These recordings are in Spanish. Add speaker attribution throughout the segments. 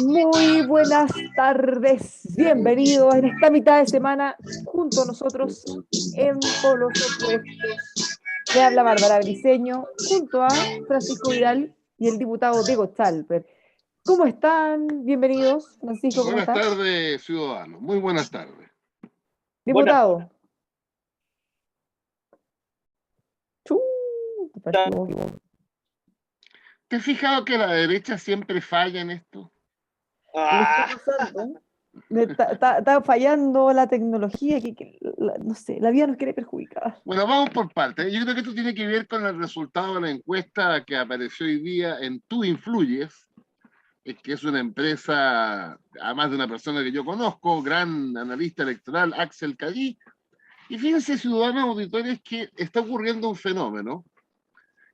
Speaker 1: Muy buenas tardes, bienvenidos en esta mitad de semana junto a nosotros en Polos Opuestos. Le habla Bárbara Briceño junto a Francisco Vidal y el diputado Diego Chalper. ¿Cómo están? Bienvenidos. Francisco, ¿cómo
Speaker 2: Buenas
Speaker 1: está?
Speaker 2: tardes, ciudadanos. Muy buenas tardes.
Speaker 1: Diputado.
Speaker 2: ¿Te has fijado que la derecha siempre falla en esto?
Speaker 1: Le está pasando. Está fallando la tecnología, no sé, la vida nos quiere perjudicar.
Speaker 2: Bueno, vamos por partes. Yo creo que esto tiene que ver con el resultado de la encuesta que apareció hoy día en Tú Influyes, que es una empresa, además de una persona que yo conozco, gran analista electoral, Axel Cadí. Y fíjense, ciudadanos auditores, que está ocurriendo un fenómeno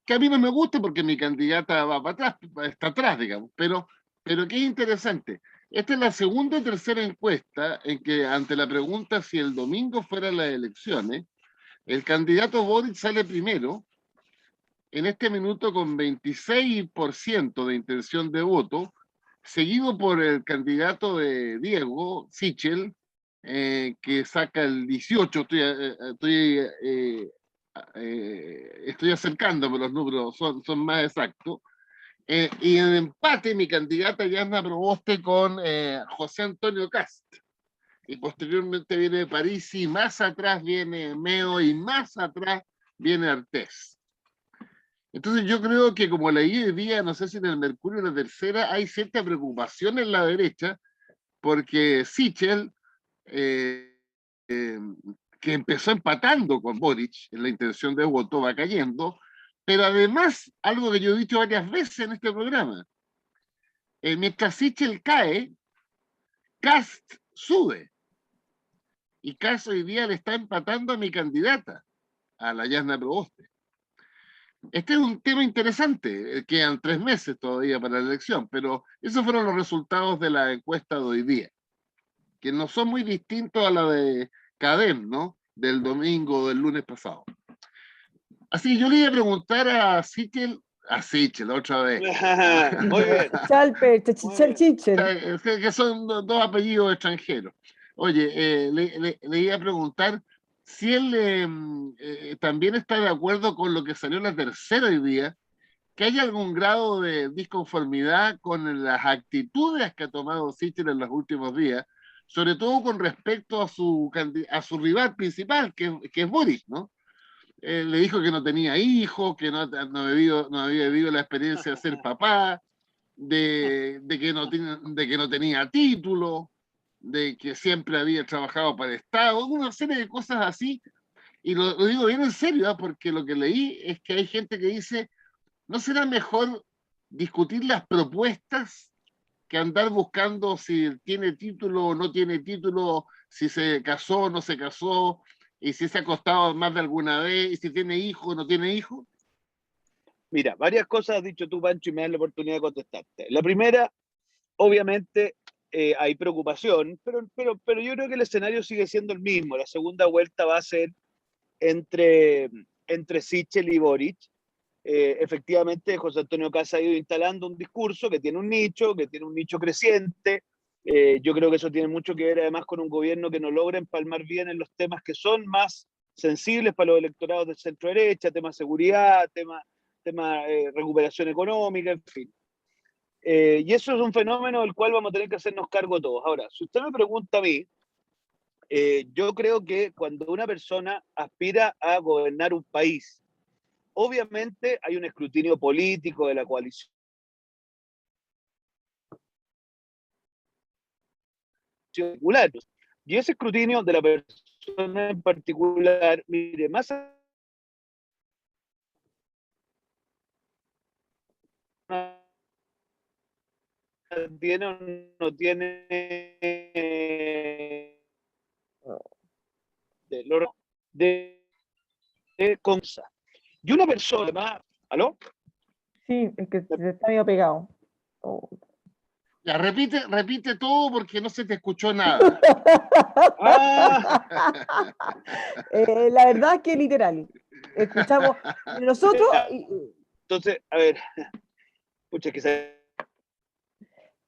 Speaker 2: que a mí no me gusta porque mi candidata va para atrás, está atrás, digamos, pero que es interesante. Esta es la segunda o tercera encuesta en que, ante la pregunta si el domingo fueran las elecciones, el candidato Boric sale primero, en este minuto con 26% de intención de voto, seguido por el candidato de Diego, Sichel, que saca el 18%. Estoy acercándome, los números son más exactos. Y en empate, mi candidata Yasna Proboste con José Antonio Cast. Y posteriormente viene Parisi, más atrás viene Meo y más atrás viene Artés. Entonces yo creo que, como leí hoy día, no sé si en el Mercurio la Tercera, hay cierta preocupación en la derecha porque Sichel, que empezó empatando con Boric en la intención de voto, va cayendo, pero además, algo que yo he dicho varias veces en este programa, mientras Sichel cae, Cast sube, y Cast hoy día le está empatando a mi candidata, a la Yasna Proboste. Este es un tema interesante, quedan 3 meses todavía para la elección, pero esos fueron los resultados de la encuesta de hoy día, que no son muy distintos a la de Cadem, ¿no? Del domingo o del lunes pasado. Así que yo le iba a preguntar a Sichel otra vez.
Speaker 3: Muy bien.
Speaker 1: Chalper,
Speaker 2: Que son dos apellidos extranjeros. Oye, le iba a preguntar si él también está de acuerdo con lo que salió la tercera hoy día, que hay algún grado de disconformidad con las actitudes que ha tomado Sichel en los últimos días, sobre todo con respecto a su rival principal, que es Boric, ¿no? Le dijo que no tenía hijos, que no había vivido la experiencia de ser papá, de que no tenía título, de que siempre había trabajado para el Estado, una serie de cosas así. Y lo digo bien en serio, ¿eh? Porque lo que leí es que hay gente que dice, ¿no será mejor discutir las propuestas que andar buscando si tiene título o no tiene título, si se casó o no se casó, y si se ha acostado más de alguna vez, y si tiene hijo o no tiene hijo?
Speaker 3: Mira, varias cosas has dicho tú, Pancho, y me das la oportunidad de contestarte. La primera, obviamente, hay preocupación, pero yo creo que el escenario sigue siendo el mismo. La segunda vuelta va a ser entre Sichel y Boric. Efectivamente, José Antonio Cast ha ido instalando un discurso que tiene un nicho creciente. Yo creo que eso tiene mucho que ver además con un gobierno que no logra empalmar bien en los temas que son más sensibles para los electorados de centro derecha, temas seguridad, temas recuperación económica, en fin. Y eso es un fenómeno del cual vamos a tener que hacernos cargo todos. Ahora, si usted me pregunta a mí, yo creo que cuando una persona aspira a gobernar un país, obviamente hay un escrutinio político de la coalición. Y ese escrutinio de la persona en particular, mire, más tiene o no tiene de consa. Y una persona más, ¿aló?
Speaker 1: Sí, es que está medio pegado. Oh.
Speaker 2: Ya, repite todo porque no se te escuchó nada.
Speaker 1: La verdad es que literal. escuchamos nosotros,
Speaker 3: Entonces, a ver, pucha, quizás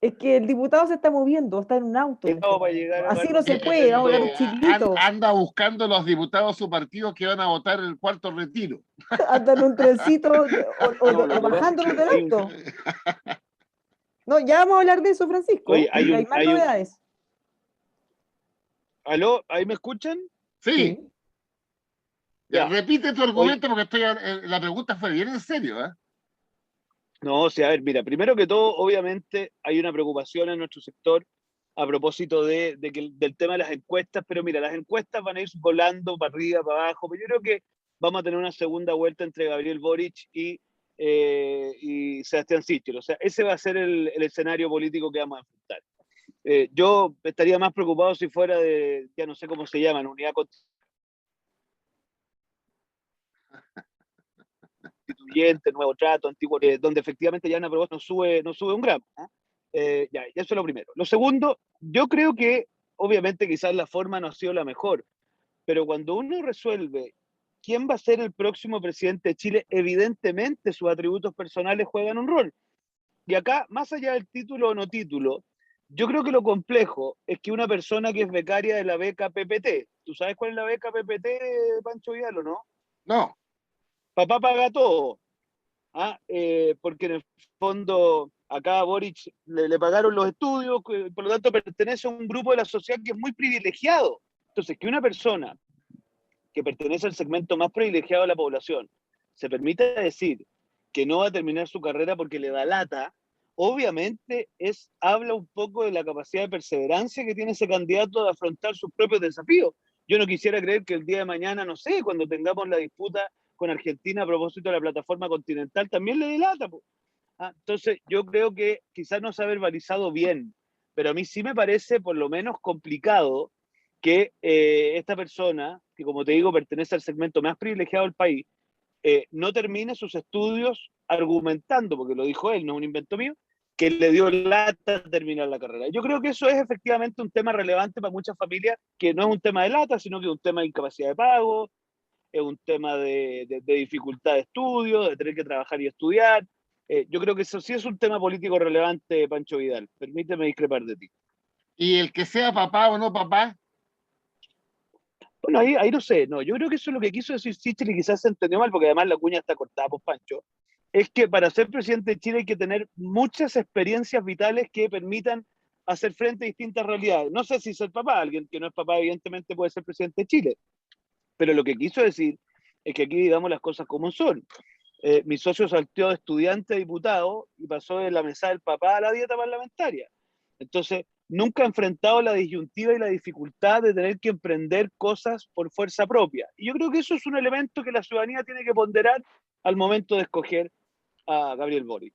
Speaker 1: es que el diputado se está moviendo, está en un auto.
Speaker 3: para llegar a
Speaker 1: Así no se puede, vamos a hablar chilito.
Speaker 2: Anda buscando los diputados de su partido que van a votar el cuarto retiro.
Speaker 1: Anda en un trencito o bajándonos del auto. No, ya vamos a hablar de eso, Francisco.
Speaker 3: Oye,
Speaker 1: hay más novedades.
Speaker 3: ¿Aló? ¿Ahí me escuchan?
Speaker 2: Sí. Ya,
Speaker 3: Ya.
Speaker 2: repite tu argumento porque la pregunta fue bien en serio, ¿eh?
Speaker 3: No, o sea, a ver, mira, primero que todo, obviamente hay una preocupación en nuestro sector a propósito del tema de las encuestas, pero mira, las encuestas van a ir volando para arriba, para abajo, pero yo creo que vamos a tener una segunda vuelta entre Gabriel Boric y Sebastián Sichel. O sea, ese va a ser el escenario político que vamos a enfrentar. Yo estaría más preocupado si fuera ya no sé cómo se llaman, unidad constituyente, nuevo trato, antiguo, donde efectivamente ya una propuesta no sube un gramo. Ya, eso es lo primero. Lo segundo, yo creo que obviamente quizás la forma no ha sido la mejor, pero cuando uno resuelve quién va a ser el próximo presidente de Chile, evidentemente sus atributos personales juegan un rol. Y acá, más allá del título o no título, yo creo que lo complejo es que una persona que es becaria de la beca PPT, ¿tú sabes cuál es la beca PPT, Pancho Vidal, o no?
Speaker 2: No.
Speaker 3: Papá paga todo. Porque en el fondo acá a Boric le pagaron los estudios, por lo tanto pertenece a un grupo de la sociedad que es muy privilegiado. Entonces, que una persona que pertenece al segmento más privilegiado de la población se permita decir que no va a terminar su carrera porque le da lata, obviamente habla un poco de la capacidad de perseverancia que tiene ese candidato de afrontar sus propios desafíos. Yo no quisiera creer que el día de mañana, no sé, cuando tengamos la disputa con Argentina a propósito de la plataforma continental, también le dé lata. Entonces, yo creo que quizás no se ha verbalizado bien, pero a mí sí me parece por lo menos complicado que esta persona, que como te digo pertenece al segmento más privilegiado del país, no termine sus estudios argumentando, porque lo dijo él, no es un invento mío, que le dio lata terminar la carrera. Yo creo que eso es efectivamente un tema relevante para muchas familias, que no es un tema de lata, sino que es un tema de incapacidad de pago, es un tema de dificultad de estudio, de tener que trabajar y estudiar. Yo creo que eso sí es un tema político relevante, Pancho Vidal. Permíteme discrepar de ti.
Speaker 2: ¿Y el que sea papá o no papá?
Speaker 3: Bueno, ahí no sé, no, yo creo que eso es lo que quiso decir Sichel y quizás se entendió mal, porque además la cuña está cortada por Pancho, es que para ser presidente de Chile hay que tener muchas experiencias vitales que permitan hacer frente a distintas realidades. No sé si ser papá, alguien que no es papá evidentemente puede ser presidente de Chile, pero lo que quiso decir es que aquí digamos las cosas como son. Mi socio salteó de estudiante a diputado y pasó de la mesa del papá a la dieta parlamentaria. Entonces, nunca ha enfrentado la disyuntiva y la dificultad de tener que emprender cosas por fuerza propia. Y yo creo que eso es un elemento que la ciudadanía tiene que ponderar al momento de escoger a Gabriel Boric.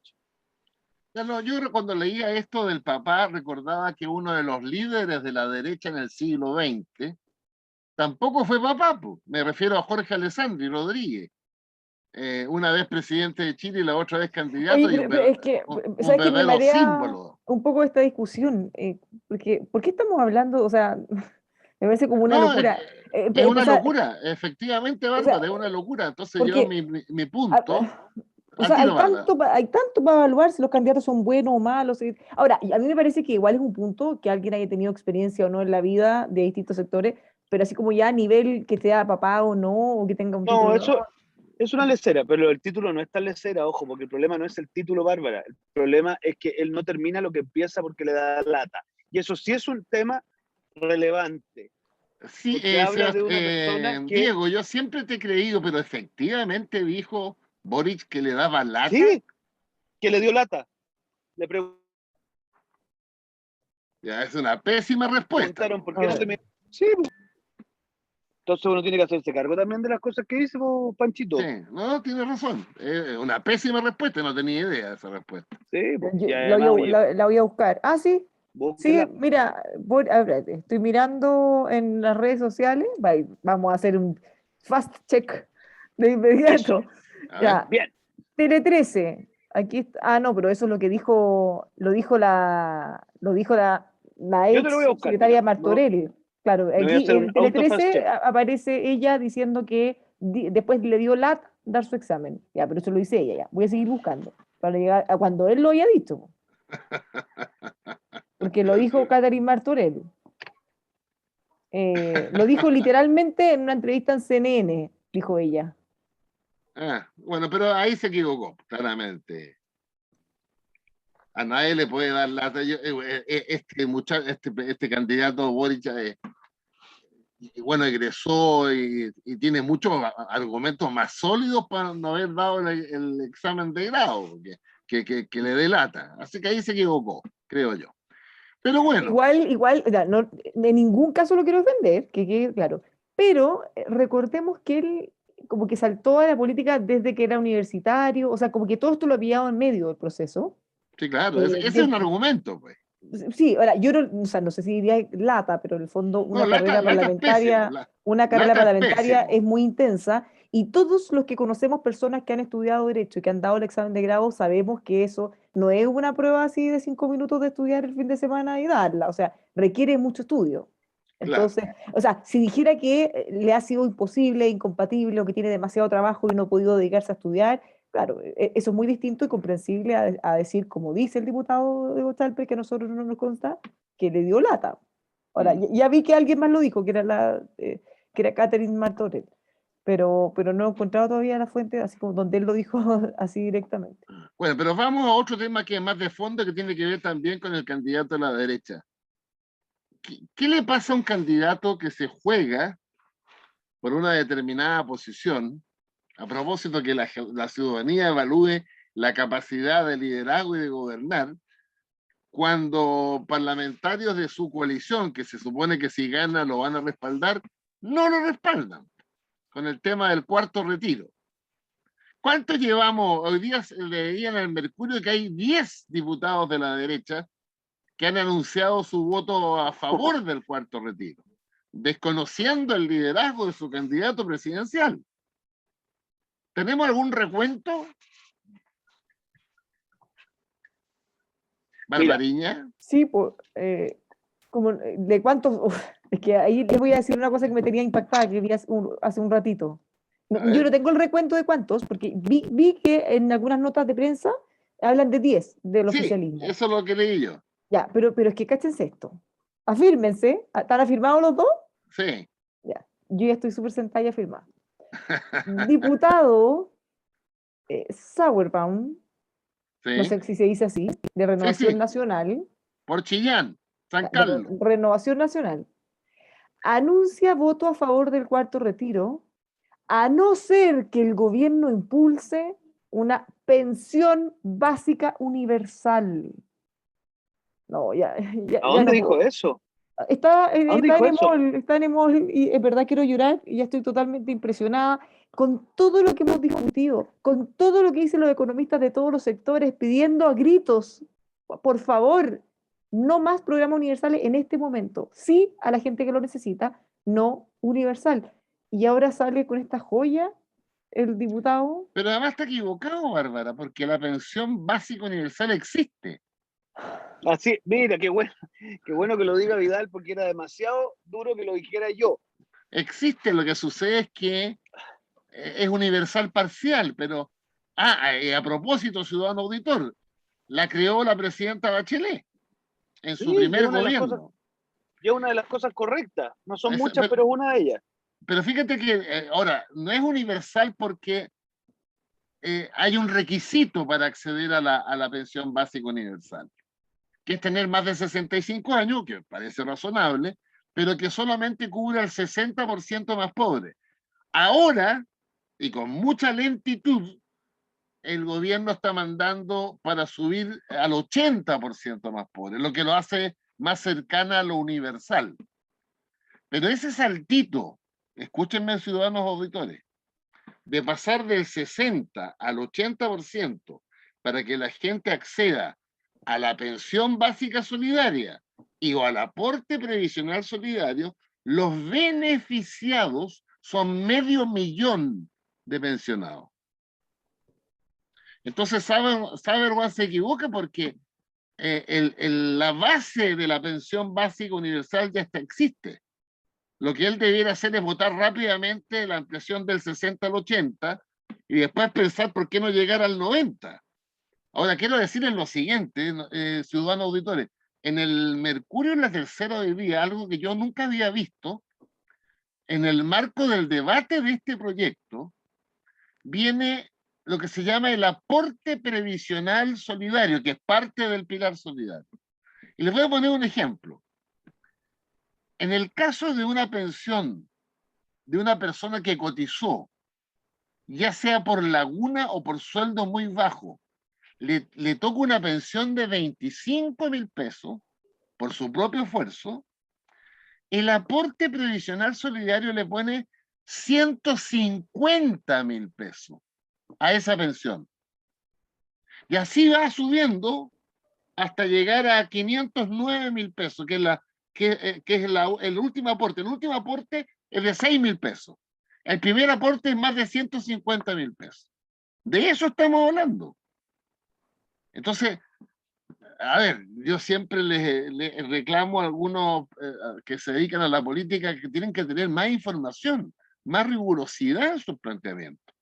Speaker 2: No, yo cuando leía esto del papá recordaba que uno de los líderes de la derecha en el siglo XX tampoco fue papá, pues. Me refiero a Jorge Alessandri Rodríguez. Una vez presidente de Chile y la otra vez candidato.
Speaker 1: Oye, pero es que, ¿sabes qué? Me
Speaker 2: verdadero
Speaker 1: marea
Speaker 2: símbolo.
Speaker 1: un poco esta discusión. Porque, ¿por qué estamos hablando? O sea, me parece como una
Speaker 2: No,
Speaker 1: locura.
Speaker 2: es una
Speaker 1: Empezar,
Speaker 2: locura, efectivamente,
Speaker 1: o sea,
Speaker 2: Bárbara, es una locura. Entonces yo,
Speaker 1: porque,
Speaker 2: mi punto,
Speaker 1: o
Speaker 2: a
Speaker 1: sea,
Speaker 2: ti no, Bárbara.
Speaker 1: hay tanto para evaluar si los candidatos son buenos o malos. Ahora, y a mí me parece que igual es un punto que alguien haya tenido experiencia o no en la vida de distintos sectores, pero así como ya a nivel que sea papá o no, o que tenga un
Speaker 3: No,
Speaker 1: título.
Speaker 3: eso es una lecera, pero el título no es tan lecera, ojo, porque el problema no es el título, Bárbara. El problema es que él no termina lo que empieza porque le da lata. Y eso sí es un tema relevante.
Speaker 2: Sí,
Speaker 3: Porque habla de una persona que,
Speaker 2: Diego, yo siempre te he creído, pero efectivamente dijo Boric que le daba lata.
Speaker 3: sí, que le dio lata. Le
Speaker 2: Ya, es una pésima respuesta.
Speaker 3: preguntaron por qué no te me... Sí, entonces uno tiene que hacerse cargo también de las cosas que dice, Panchito.
Speaker 2: Sí, no, tienes razón. Es una pésima respuesta, no tenía idea de esa respuesta.
Speaker 3: Sí, y
Speaker 1: La
Speaker 3: además, oye,
Speaker 1: la voy a buscar. Ah, sí. Sí,
Speaker 3: búsquela.
Speaker 1: mira, a ver, estoy mirando en las redes sociales. Vamos a hacer un fast check de inmediato.
Speaker 3: Eso.
Speaker 2: A ver.
Speaker 1: Ya,
Speaker 3: Bien.
Speaker 1: Tele 13. Aquí está. Ah, no, pero eso es lo que dijo la
Speaker 3: Yo te lo voy
Speaker 1: ex
Speaker 3: a buscar,
Speaker 1: secretaria
Speaker 3: mira. No,
Speaker 1: Martorell. Claro,
Speaker 3: me voy a
Speaker 1: aquí
Speaker 3: hacer un
Speaker 1: en Tele
Speaker 3: auto fast
Speaker 1: 13
Speaker 3: check.
Speaker 1: aparece ella diciendo que después le dio lata dar su examen. Ya, pero eso lo dice ella, ya. Voy a seguir buscando para llegar a cuando él lo haya dicho. Porque lo dijo Catherine Martorell. Lo dijo literalmente en una entrevista en CNN, dijo ella.
Speaker 2: Bueno, pero ahí se equivocó, claramente. A nadie le puede dar lata. Este candidato Boric, bueno, egresó y tiene muchos argumentos más sólidos para no haber dado el examen de grado, que le dé lata. Así que ahí se equivocó, creo yo. Pero bueno.
Speaker 1: Igual, o sea, no, en ningún caso lo quiero ofender, que quede claro. Pero recordemos que él como que saltó a la política desde que era universitario, o sea, como que todo esto lo había pillado en medio del proceso.
Speaker 2: Sí, claro, ese es un argumento, pues.
Speaker 1: Sí, ahora, yo no, o sea, no sé si diría lata, pero en el fondo
Speaker 2: No, lata es pésimo.
Speaker 1: Una carrera
Speaker 2: Lata es
Speaker 1: parlamentaria
Speaker 2: pésimo.
Speaker 1: es muy intensa y todos los que conocemos personas que han estudiado Derecho y que han dado el examen de grado sabemos que eso no es una prueba así de 5 minutos de estudiar el fin de semana y darla, o sea, requiere mucho estudio.
Speaker 2: Claro.
Speaker 1: Entonces, o sea, si dijera que le ha sido imposible, incompatible o que tiene demasiado trabajo y no ha podido dedicarse a estudiar, claro, eso es muy distinto y comprensible a decir, como dice el diputado de Ochalpe, que a nosotros no nos consta, que le dio lata. Ahora, ya vi que alguien más lo dijo, que era Catherine Martorell, pero no he encontrado todavía la fuente, así como donde él lo dijo así directamente.
Speaker 2: Bueno, pero vamos a otro tema que es más de fondo, que tiene que ver también con el candidato de la derecha. ¿Qué le pasa a un candidato que se juega por una determinada posición, a propósito que la ciudadanía evalúe la capacidad de liderazgo y de gobernar, cuando parlamentarios de su coalición, que se supone que si gana lo van a respaldar, no lo respaldan, con el tema del cuarto retiro? ¿Cuántos llevamos? Hoy día leían al Mercurio que hay 10 diputados de la derecha que han anunciado su voto a favor del cuarto retiro, desconociendo el liderazgo de su candidato presidencial. ¿Tenemos algún recuento? Barbariña.
Speaker 1: Sí, pues, como de cuántos, es que ahí les voy a decir una cosa que me tenía impactada, que vi hace un ratito. Yo no tengo el recuento de cuántos, porque vi que en algunas notas de prensa hablan de 10 del oficialismo.
Speaker 2: Eso es lo que leí yo.
Speaker 1: Ya, pero es que cáchense esto. Afírmense. ¿Están afirmados los dos?
Speaker 2: Sí.
Speaker 1: Ya, yo ya estoy súper sentada y afirmada. Diputado Sauerbaum,
Speaker 2: Sí.
Speaker 1: no sé si se dice así, de Renovación Nacional.
Speaker 2: Por Chillán, San Carlos.
Speaker 1: Renovación Nacional. Anuncia voto a favor del cuarto retiro, a no ser que el gobierno impulse una pensión básica universal. No,
Speaker 3: ¿A dónde
Speaker 1: no
Speaker 3: dijo
Speaker 1: puedo.
Speaker 3: eso?
Speaker 1: Está en EMOL, y es verdad quiero llorar y ya estoy totalmente impresionada con todo lo que hemos discutido, con todo lo que dicen los economistas de todos los sectores, pidiendo a gritos, por favor, no más programas universales en este momento. Sí a la gente que lo necesita, no universal. Y ahora sale con esta joya el diputado.
Speaker 2: Pero además está equivocado, Bárbara, porque la pensión básica universal existe.
Speaker 3: Así, mira, qué bueno que lo diga Vidal, porque era demasiado duro que lo dijera yo.
Speaker 2: Existe, lo que sucede es que es universal parcial, pero a propósito, ciudadano auditor, la creó la presidenta Bachelet en su primer gobierno.
Speaker 3: Y es una de las cosas correctas, no son muchas, pero es una de ellas.
Speaker 2: Pero fíjate que ahora, no es universal porque hay un requisito para acceder a la pensión básica universal, que es tener más de 65 años, que parece razonable, pero que solamente cubre al 60% más pobre. Ahora, y con mucha lentitud, el gobierno está mandando para subir al 80% más pobre, lo que lo hace más cercana a lo universal. Pero ese saltito, escúchenme, ciudadanos auditores, de pasar del 60 al 80% para que la gente acceda a la pensión básica solidaria y o al aporte previsional solidario, los beneficiados son 500.000 de pensionados. Entonces, Saberwan se equivoca porque la base de la pensión básica universal ya existe. Lo que él debiera hacer es votar rápidamente la ampliación del 60 al 80 y después pensar por qué no llegar al 90. Ahora, quiero decirles lo siguiente, ciudadanos auditores. En el Mercurio, en la tercera de hoy día, algo que yo nunca había visto, en el marco del debate de este proyecto, viene lo que se llama el aporte previsional solidario, que es parte del pilar solidario. Y les voy a poner un ejemplo. En el caso de una pensión de una persona que cotizó, ya sea por laguna o por sueldo muy bajo, le toca una pensión de 25.000 pesos por su propio esfuerzo, el aporte previsional solidario le pone 150.000 pesos a esa pensión. Y así va subiendo hasta llegar a 509.000 pesos, que es el último aporte. El último aporte es de 6.000 pesos. El primer aporte es más de 150.000 pesos. De eso estamos hablando. Entonces, a ver, yo siempre les reclamo a algunos que se dedican a la política que tienen que tener más información, más rigurosidad en sus planteamientos.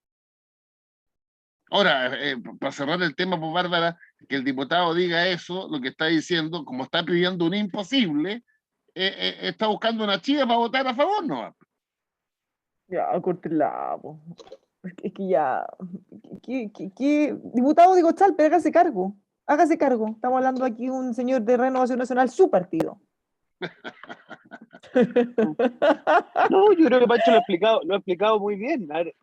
Speaker 2: Ahora, para cerrar el tema, pues Bárbara, que el diputado diga eso, lo que está diciendo, como está pidiendo un imposible, está buscando una chiva para votar a favor, ¿no?
Speaker 1: Ya, córtela, po. Es que ya. Diputado Diego Chalper, hágase cargo. Hágase cargo. Estamos hablando aquí de un señor de Renovación Nacional, su partido.
Speaker 3: No, yo creo que Pancho lo ha explicado muy bien. A ver,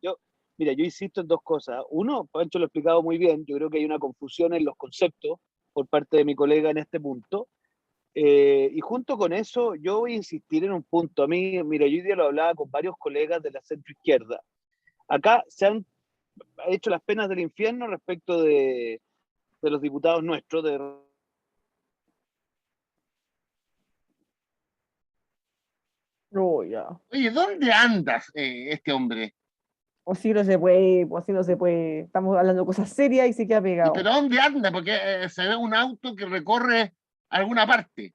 Speaker 3: mira, yo insisto en dos cosas. Uno, Pancho lo ha explicado muy bien. Yo creo que hay una confusión en los conceptos por parte de mi colega en este punto. Y junto con eso, yo voy a insistir en un punto. A mí, mira, yo hoy día lo hablaba con varios colegas de la centroizquierda. Acá se han hecho las penas del infierno respecto de los diputados nuestros.
Speaker 1: No, ya.
Speaker 2: Oye, ¿dónde andas, este hombre?
Speaker 1: O si no se puede, o si no se puede. Estamos hablando de cosas serias y se queda pegado.
Speaker 2: ¿Pero dónde anda? Porque se ve un auto que recorre alguna parte.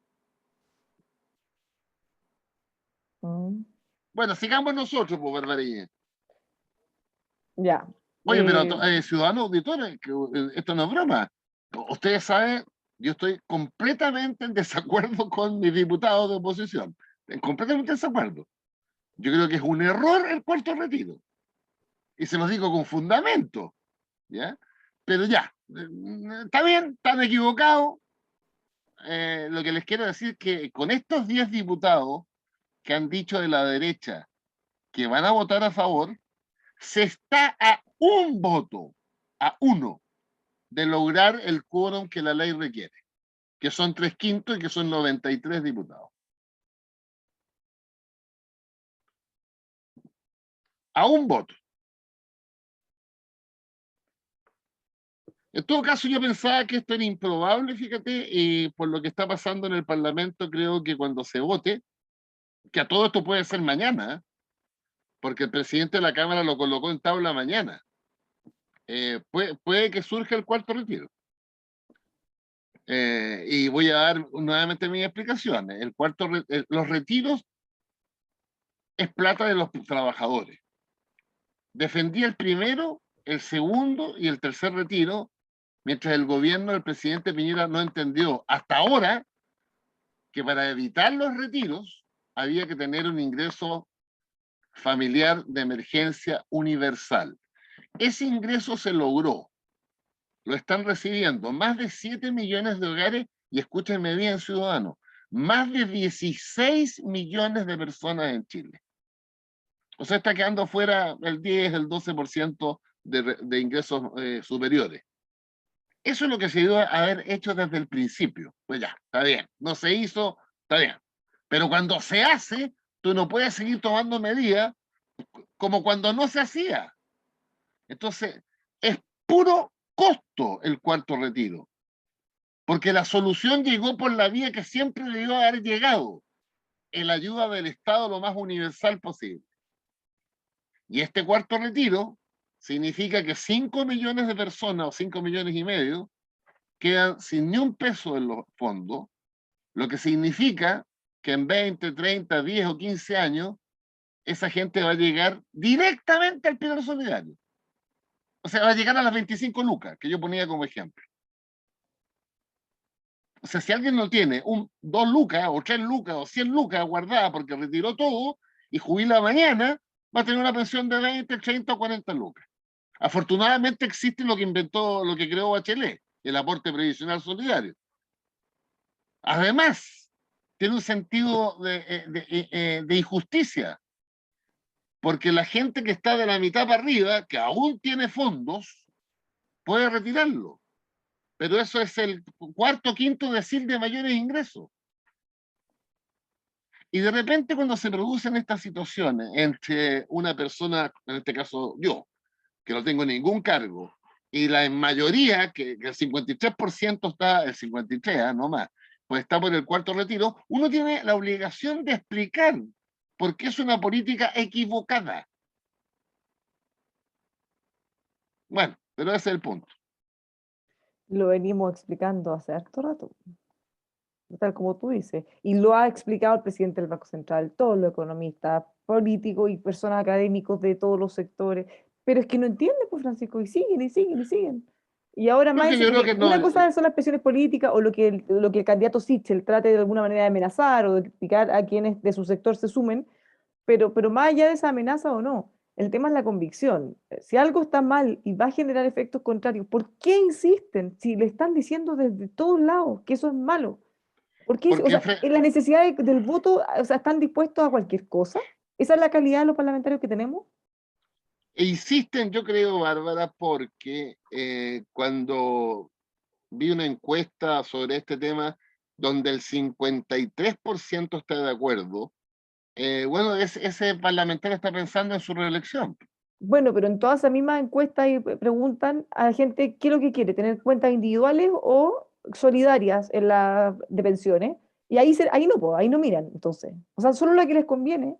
Speaker 1: Mm,
Speaker 2: Bueno, sigamos nosotros, pues, Barbarilla.
Speaker 1: ya.
Speaker 2: Oye, pero ciudadanos auditores, que esto no es broma. Ustedes saben, yo estoy completamente en desacuerdo con mis diputados de oposición. Completamente en desacuerdo. Yo creo que es un error el cuarto retiro. Y se los digo con fundamento. ¿Ya? Pero ya, está bien, están equivocados. Lo que les quiero decir es que con estos 10 diputados que han dicho de la derecha que van a votar a favor, se está a un voto, a uno, de lograr el quórum que la ley requiere, que son 3/5 y que son 93 diputados. A un voto. En todo caso, yo pensaba que esto era improbable, fíjate, y por lo que está pasando en el Parlamento, creo que cuando se vote, que a todo esto puede ser mañana, porque el presidente de la Cámara lo colocó en tabla mañana, puede que surja el cuarto retiro. Y voy a dar nuevamente mis explicaciones. Los retiros es plata de los trabajadores. Defendí el primero, el segundo y el tercer retiro, mientras el gobierno del presidente Piñera no entendió hasta ahora que para evitar los retiros había que tener un ingreso familiar de emergencia universal. Ese ingreso se logró. Lo están recibiendo más de 7 millones de hogares y escúchenme bien, ciudadanos, más de 16 millones de personas en Chile. O sea, está quedando fuera el 10, el 12% de ingresos superiores. Eso es lo que se debió haber hecho desde el principio. Pues ya, está bien. No se hizo, está bien. Pero cuando se hace, tú no puedes seguir tomando medidas como cuando no se hacía. Entonces, es puro costo el cuarto retiro. Porque la solución llegó por la vía que siempre debió haber llegado, en la ayuda del Estado lo más universal posible. Y este cuarto retiro significa que 5 millones de personas o 5 millones y medio quedan sin ni un peso en los fondos, lo que significa que en 20, 30, 10 o 15 años esa gente va a llegar directamente al pilar solidario. O sea, va a llegar a las 25 lucas, que yo ponía como ejemplo. O sea, si alguien no tiene 2 lucas, o 3 lucas, o 100 lucas guardadas porque retiró todo y jubila mañana, va a tener una pensión de 20, 30 o 40 lucas. Afortunadamente existe lo que inventó, lo que creó Bachelet, el aporte previsional solidario. Además, tiene un sentido de injusticia, porque la gente que está de la mitad para arriba, que aún tiene fondos, puede retirarlo. Pero eso es el cuarto o quinto decil de mayores ingresos. Y de repente cuando se producen estas situaciones entre una persona, en este caso yo, que no tengo ningún cargo, y la mayoría, que el 53% está, el 53%, no más, pues está por el cuarto retiro, uno tiene la obligación de explicar por qué es una política equivocada. Bueno, pero ese es el punto.
Speaker 1: Lo venimos explicando hace harto rato, tal como tú dices, y lo ha explicado el presidente del Banco Central, todos los economistas, políticos y personas académicos de todos los sectores, pero es que no entienden, pues Francisco, y siguen, y siguen, y siguen. Y ahora más,
Speaker 2: Porque yo creo
Speaker 1: porque
Speaker 2: que no.
Speaker 1: una cosa son las presiones políticas o lo que el candidato Sichel trate de alguna manera de amenazar o de criticar a quienes de su sector se sumen, pero más allá de esa amenaza o no, el tema es la convicción. Si algo está mal y va a generar efectos contrarios, ¿por qué insisten si le están diciendo desde todos lados que eso es malo? ¿Por qué? O
Speaker 2: Porque
Speaker 1: sea, en la necesidad del voto, o sea, ¿están dispuestos a cualquier cosa? ¿Esa es la calidad de los parlamentarios que tenemos?
Speaker 2: insisten, yo creo, Bárbara, porque cuando vi una encuesta sobre este tema donde el 53% está de acuerdo, bueno, ese parlamentario está pensando en su reelección.
Speaker 1: Bueno, pero en todas esas mismas encuestas y preguntan a la gente qué es lo que quiere, tener cuentas individuales o solidarias en la de pensiones. Y ahí no, ahí no miran, entonces. O sea, solo la que les conviene.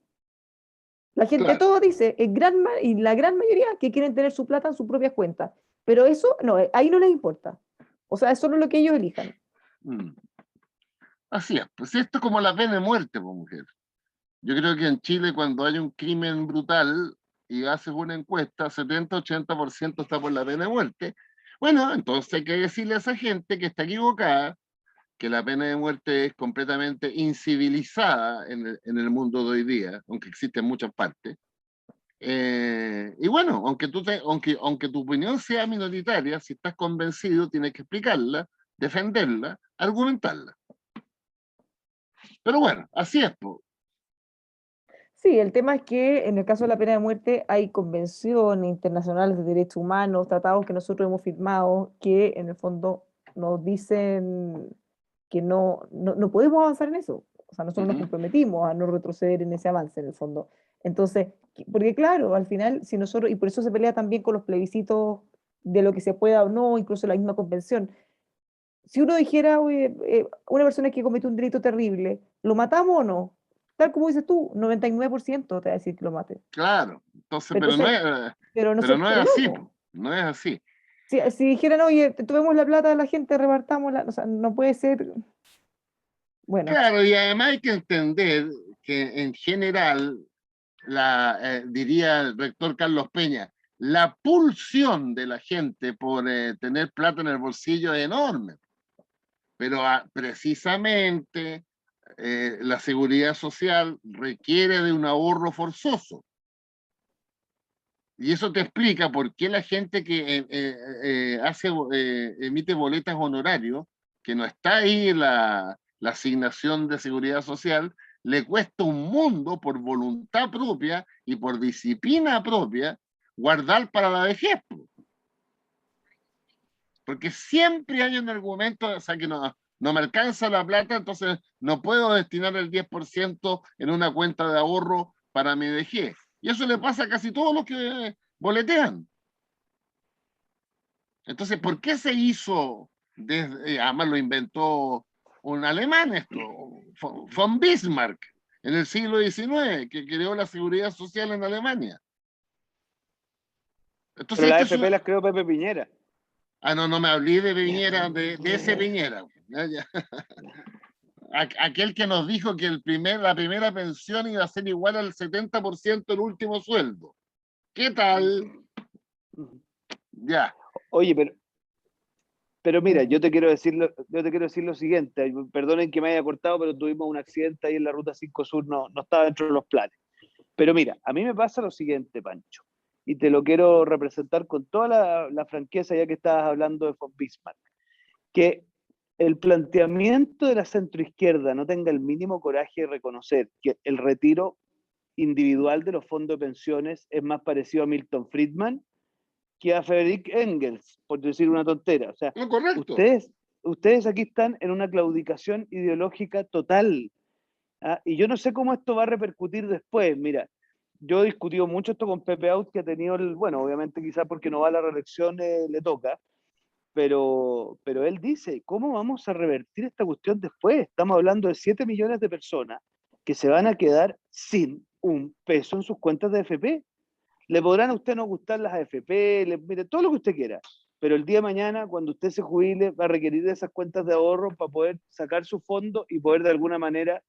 Speaker 1: La gente
Speaker 2: Claro.
Speaker 1: todo dice, y la gran mayoría que quieren tener su plata en sus propias cuentas. Pero eso, no, ahí no les importa. O sea, es solo lo que ellos elijan.
Speaker 2: Mm. Así es, pues esto es como la pena de muerte, pues, mujer. Yo creo que en Chile cuando hay un crimen brutal y haces una encuesta, 70-80% está por la pena de muerte. Bueno, entonces hay que decirle a esa gente que está equivocada, que la pena de muerte es completamente incivilizada en el mundo de hoy día, aunque existe en muchas partes. Y bueno, aunque tu opinión sea minoritaria, si estás convencido, tienes que explicarla, defenderla, argumentarla. Pero bueno, así es, po.
Speaker 1: Sí, el tema es que en el caso de la pena de muerte hay convenciones internacionales de derechos humanos, tratados que nosotros hemos firmado, que en el fondo nos dicen que no podemos avanzar en eso. O sea, nosotros nos
Speaker 2: Ujú.
Speaker 1: comprometimos a no retroceder en ese avance en el fondo. Entonces, porque claro, al final, si nosotros, y por eso se pelea también con los plebiscitos de lo que se pueda o no, incluso la misma convención. Si uno dijera, oye, una persona que cometió un delito terrible, ¿lo matamos o no? Tal como dices tú, 99% te va a decir que lo mate.
Speaker 2: Claro, entonces,
Speaker 1: Pero, entonces,
Speaker 2: pero no es
Speaker 1: pero
Speaker 2: así,
Speaker 1: no.
Speaker 2: po. No es así.
Speaker 1: Si dijeran, oye, tomemos la plata de la gente, repartámosla, o sea, no puede ser. Bueno,
Speaker 2: Claro, y además hay que entender que en general, diría el rector Carlos Peña, la pulsión de la gente por tener plata en el bolsillo es enorme, pero precisamente la seguridad social requiere de un ahorro forzoso. Y eso te explica por qué la gente que emite boletas honorarios, que no está ahí la asignación de seguridad social, le cuesta un mundo por voluntad propia y por disciplina propia guardar para la vejez. Porque siempre hay un argumento, o sea, que no me alcanza la plata, entonces no puedo destinar el 10% en una cuenta de ahorro para mi vejez. Y eso le pasa a casi todos los que boletean. Entonces, ¿por qué se hizo? Además lo inventó un alemán esto, von Bismarck, en el siglo XIX, que creó la seguridad social en Alemania.
Speaker 3: Pero
Speaker 2: Entonces,
Speaker 3: la
Speaker 2: esto
Speaker 3: AFP las creó Pepe Piñera.
Speaker 2: no me hablé de Piñera, de ese Piñera. Ya. aquel que nos dijo que la primera pensión iba a ser igual al 70% del último sueldo. ¿Qué tal? Ya.
Speaker 3: Oye, pero mira, yo te quiero decir lo siguiente, perdonen que me haya cortado, pero tuvimos un accidente ahí en la ruta 5 Sur, no estaba dentro de los planes. Pero mira, a mí me pasa lo siguiente, Pancho, y te lo quiero representar con toda la franqueza, ya que estabas hablando de von Bismarck, que el planteamiento de la centroizquierda no tenga el mínimo coraje de reconocer que el retiro individual de los fondos de pensiones es más parecido a Milton Friedman que a Friedrich Engels, por decir una tontera. O sea,
Speaker 2: No, correcto.
Speaker 3: ustedes aquí están en una claudicación ideológica total. ¿Ah? Y yo no sé cómo esto va a repercutir después. Mira, yo he discutido mucho esto con Pepe Out, que ha tenido bueno, obviamente quizás porque no va a la reelección le toca, pero él dice, ¿cómo vamos a revertir esta cuestión después? Estamos hablando de 7 millones de personas que se van a quedar sin un peso en sus cuentas de AFP. Le podrán a usted no gustar las AFP, mire, todo lo que usted quiera, pero el día de mañana, cuando usted se jubile, va a requerir de esas cuentas de ahorro para poder sacar su fondo y poder de alguna manera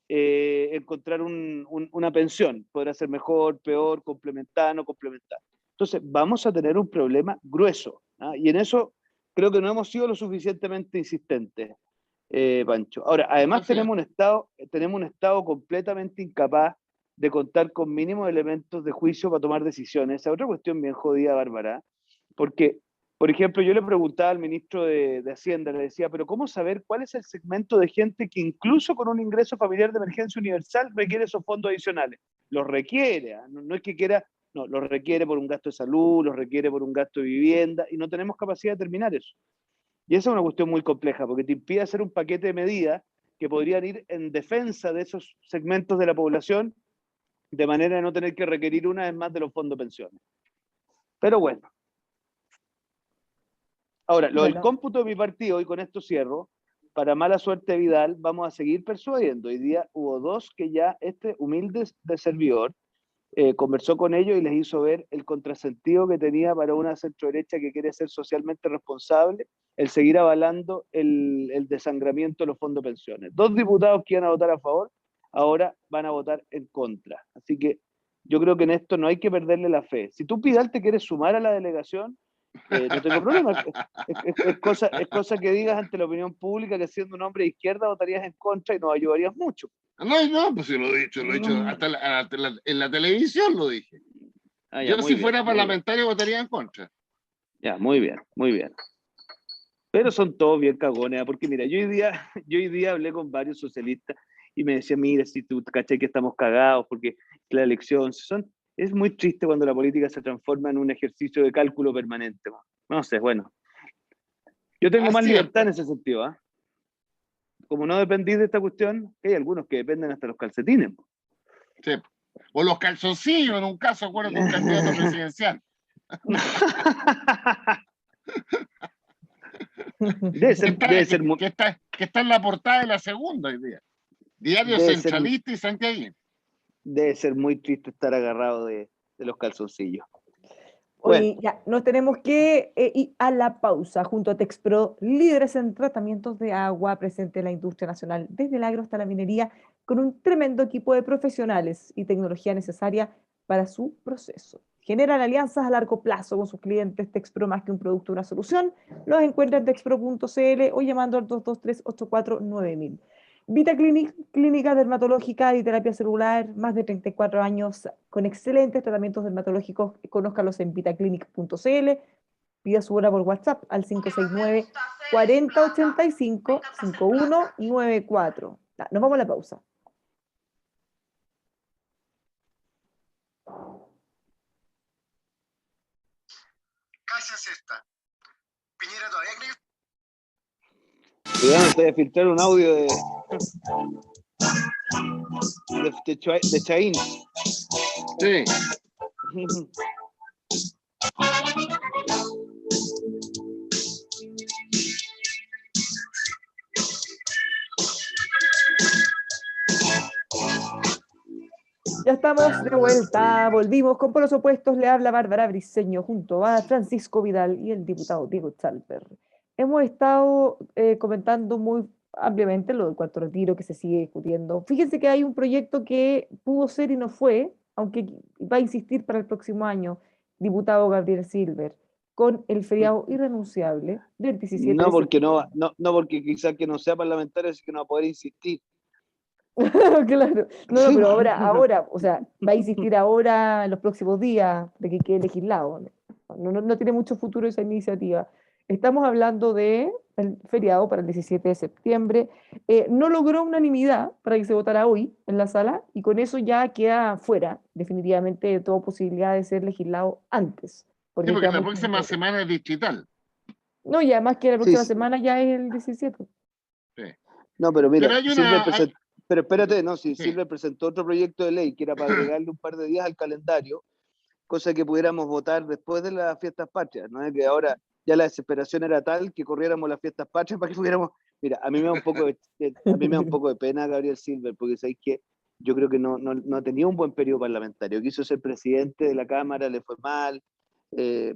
Speaker 3: encontrar una pensión. Podrá ser mejor, peor, complementar, no complementar. Entonces, vamos a tener un problema grueso. ¿Ah? Y en eso creo que no hemos sido lo suficientemente insistentes, Pancho. Ahora, además tenemos un Estado completamente incapaz de contar con mínimos elementos de juicio para tomar decisiones. Esa es otra cuestión bien jodida, Bárbara, porque, por ejemplo, yo le preguntaba al ministro de Hacienda, le decía, pero ¿cómo saber cuál es el segmento de gente que incluso con un ingreso familiar de emergencia universal requiere esos fondos adicionales? Los requiere, no es que quiera, no, los requiere por un gasto de salud, los requiere por un gasto de vivienda, y no tenemos capacidad de determinar eso. Y esa es una cuestión muy compleja, porque te impide hacer un paquete de medidas que podrían ir en defensa de esos segmentos de la población, de manera de no tener que requerir una vez más de los fondos de pensiones. Pero bueno. Ahora, lo del cómputo de mi partido, y con esto cierro, para mala suerte de Vidal, vamos a seguir persuadiendo. Hoy día hubo dos que ya este humilde de servidor conversó con ellos y les hizo ver el contrasentido que tenía para una centroderecha que quiere ser socialmente responsable el seguir avalando el desangramiento de los fondos de pensiones. Dos diputados que iban a votar a favor, ahora van a votar en contra. Así que yo creo que en esto no hay que perderle la fe. Si tú, Vidal, te quieres sumar a la delegación, no tengo problema. Es cosa que digas ante la opinión pública que siendo un hombre de izquierda votarías en contra y nos ayudarías mucho.
Speaker 2: No, pues sí lo he dicho hasta en la televisión lo dije. Yo si fuera parlamentario votaría en contra.
Speaker 3: Ya, muy bien, muy bien. Pero son todos bien cagones, porque mira, yo hoy día hablé con varios socialistas y me decían, mira, si tú caché que estamos cagados porque la elección es muy triste cuando la política se transforma en un ejercicio de cálculo permanente. No sé, bueno. Yo tengo más libertad en ese sentido, ¿ah? Como no dependís de esta cuestión, hay algunos que dependen hasta los calcetines.
Speaker 2: Sí. O los calzoncillos, en un caso, acuérdate, un candidato presidencial. Que está en la portada de la segunda hoy día. Diario Centralista y Santiago.
Speaker 3: Debe ser muy triste estar agarrado de los calzoncillos.
Speaker 1: Hoy ya nos tenemos que ir a la pausa junto a Texpro, líderes en tratamientos de agua, presente en la industria nacional, desde el agro hasta la minería, con un tremendo equipo de profesionales y tecnología necesaria para su proceso. Generan alianzas a largo plazo con sus clientes. Texpro, más que un producto, una solución. Los encuentra en texpro.cl o llamando al 223-849000. VitaClinic, clínica dermatológica y terapia celular, más de 34 años con excelentes tratamientos dermatológicos. Conózcalos en vitaclinic.cl. Pida su hora por WhatsApp al 569-4085-5194. Nos vamos a la pausa.
Speaker 4: Casi esta. Piñera todavía cree.
Speaker 3: Cuidado, te voy a filtrar un audio de Chaín.
Speaker 2: Sí.
Speaker 1: Ya estamos de vuelta, volvimos con Polos Opuestos. Le habla Bárbara Briceño junto a Francisco Vidal y el diputado Diego Chalper. Hemos estado comentando muy ampliamente lo del cuarto retiro que se sigue discutiendo. Fíjense que hay un proyecto que pudo ser y no fue, aunque va a insistir para el próximo año, diputado Gabriel Silver, con el feriado irrenunciable del 17
Speaker 3: No
Speaker 1: de
Speaker 3: porque no,
Speaker 1: septiembre.
Speaker 3: no porque quizás que no sea parlamentario, así que no va a poder insistir.
Speaker 1: Claro, no, no,
Speaker 3: Sí,
Speaker 1: pero ahora, o sea, va a insistir ahora en los próximos días de que quede legislado. No tiene mucho futuro esa iniciativa. Estamos hablando de el feriado para el 17 de septiembre. No logró unanimidad para que se votara hoy en la sala y con eso ya queda fuera definitivamente de toda posibilidad de ser legislado antes,
Speaker 2: Sí,
Speaker 1: porque
Speaker 2: porque
Speaker 1: queda
Speaker 2: la
Speaker 1: muy
Speaker 2: próxima
Speaker 1: poquito.
Speaker 2: semana es digital.
Speaker 1: No, y además que la
Speaker 3: sí,
Speaker 1: próxima
Speaker 3: sí.
Speaker 1: semana ya es el 17.
Speaker 2: Sí.
Speaker 3: No, pero
Speaker 2: Pero
Speaker 3: mira,
Speaker 2: hay
Speaker 3: Silver
Speaker 2: una...
Speaker 3: presentó, pero espérate, no, si
Speaker 2: sí.
Speaker 3: Silver presentó otro proyecto de ley que era para agregarle un par de días al calendario, cosa que pudiéramos votar después de las fiestas patrias, ¿no? Es que ahora ya la desesperación era tal que corriéramos las fiestas patrias para que pudiéramos. Mira, a mí me da un poco a mí me da un poco de pena Gabriel Silver, porque sabéis que yo creo que no ha tenido un buen periodo parlamentario. Quiso ser presidente de la Cámara, le fue mal,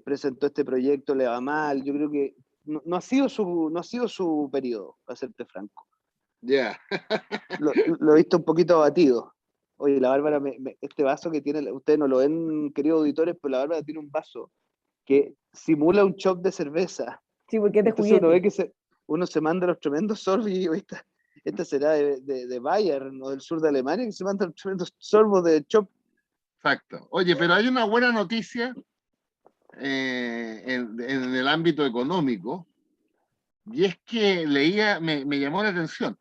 Speaker 3: presentó este proyecto, le va mal. Yo creo que no ha sido su periodo, para serte franco.
Speaker 2: Ya.
Speaker 3: Lo he visto un poquito abatido. Oye, la Bárbara, este vaso que tiene, ustedes no lo ven, queridos auditores, pero la Bárbara tiene un vaso que simula un shot de cerveza.
Speaker 1: Sí, porque es de
Speaker 3: Entonces uno ve
Speaker 1: juguete.
Speaker 3: que uno se manda los tremendos sorbos y digo, esta será de Bayern o del sur de Alemania, que se manda los tremendos sorbos de chop.
Speaker 2: Exacto. Oye, pero hay una buena noticia en el ámbito económico, y es que leía, me llamó la atención,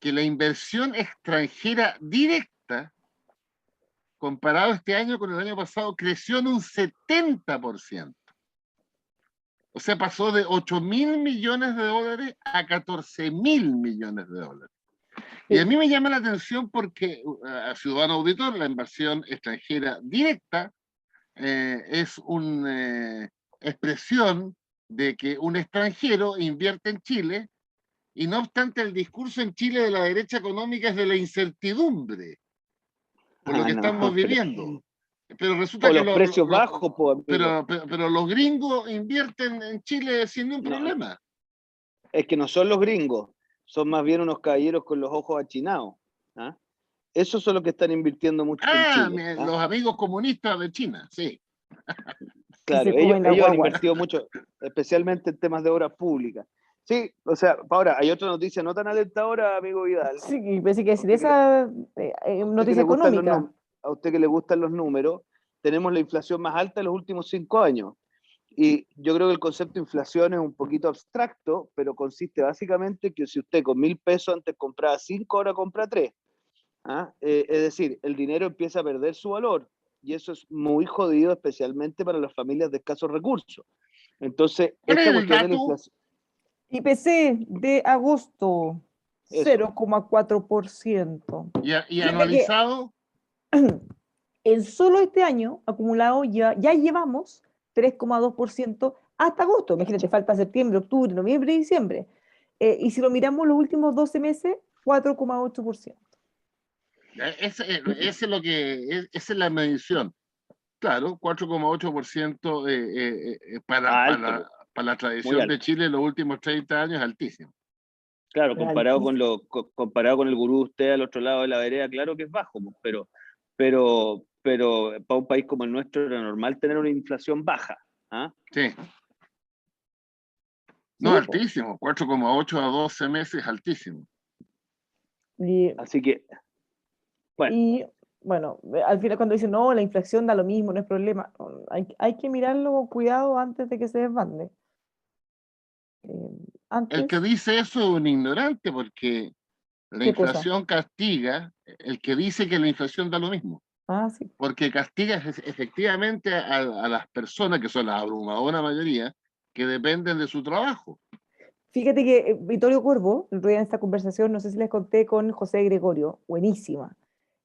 Speaker 2: que la inversión extranjera directa, comparado este año con el año pasado, creció en un 70%. O sea, pasó de 8.000 millones de dólares a 14.000 millones de dólares. Y a mí me llama la atención porque, a ciudadano auditor, la inversión extranjera directa es una expresión de que un extranjero invierte en Chile, y no obstante el discurso en Chile de la derecha económica es de la incertidumbre por lo
Speaker 3: Ah,
Speaker 2: que
Speaker 3: no,
Speaker 2: estamos viviendo. Pero resulta
Speaker 3: o
Speaker 2: que
Speaker 3: los precios bajos, pues, amigo.
Speaker 2: pero los gringos invierten en Chile sin ningún
Speaker 3: No,
Speaker 2: problema.
Speaker 3: es que no son los gringos, son más bien unos caballeros con los ojos achinados. ¿Ah? Esos son los que están invirtiendo mucho en Chile. ¿Ah?
Speaker 2: Los amigos comunistas de China, sí.
Speaker 1: Y
Speaker 3: Claro,
Speaker 1: se comen la
Speaker 3: ellos han
Speaker 1: guagua.
Speaker 3: invertido mucho, especialmente en temas de obras públicas. Sí, o sea, ahora, hay otra noticia no tan alentadora, amigo Vidal.
Speaker 1: Sí, pensé que
Speaker 3: A
Speaker 1: decir
Speaker 3: usted que
Speaker 1: esa
Speaker 3: a usted que
Speaker 1: noticia
Speaker 3: le gustan
Speaker 1: económica.
Speaker 3: a usted que le gustan los números, tenemos la inflación más alta de los últimos 5 años. Y yo creo que el concepto de inflación es un poquito abstracto, pero consiste básicamente que si usted con 1.000 pesos antes compraba 5, ahora compra 3. ¿Ah? Es decir, el dinero empieza a perder su valor y eso es muy jodido, especialmente para las familias de escasos recursos. Entonces,
Speaker 2: ¿Cuál es
Speaker 3: esta
Speaker 2: el
Speaker 3: cuestión de la
Speaker 2: dato?
Speaker 3: inflación,
Speaker 1: IPC de agosto,
Speaker 3: eso,
Speaker 1: 0,4%.
Speaker 2: Y
Speaker 1: Fíjate que
Speaker 2: anualizado,
Speaker 1: en solo este año acumulado ya llevamos 3,2% hasta agosto. Imagínate, falta septiembre, octubre, noviembre y diciembre. Y si lo miramos los últimos 12 meses, 4,8%.
Speaker 2: ese es lo esa es la medición. Claro, 4,8%
Speaker 3: alto,
Speaker 2: para la
Speaker 3: muy
Speaker 2: tradición de
Speaker 3: alto.
Speaker 2: Chile en los últimos 30 años, altísimo.
Speaker 3: Claro,
Speaker 1: Altísimo.
Speaker 3: comparado con el gurú de usted al otro lado de la vereda, claro que es bajo, pero para un país como el nuestro era normal tener una inflación baja. ¿Ah?
Speaker 2: Sí. No,
Speaker 1: Sí, po.
Speaker 2: altísimo. 4,8 a 12 meses, altísimo.
Speaker 1: Y,
Speaker 3: Así que, bueno,
Speaker 1: y, bueno, al final cuando dicen, no, la inflación da lo mismo, no es problema, hay que mirarlo con cuidado antes de que se desbande.
Speaker 2: El que
Speaker 1: Antes,
Speaker 2: dice eso es un ignorante, porque la
Speaker 1: ¿qué cosa?
Speaker 2: inflación castiga, el que dice que la inflación da lo mismo,
Speaker 1: Ah, sí.
Speaker 2: porque castiga efectivamente a las personas, que son la abrumadora mayoría, que dependen de su trabajo.
Speaker 1: Fíjate que Vittorio Corvo, el otro día en esta conversación, no sé si les conté con José Gregorio, buenísima,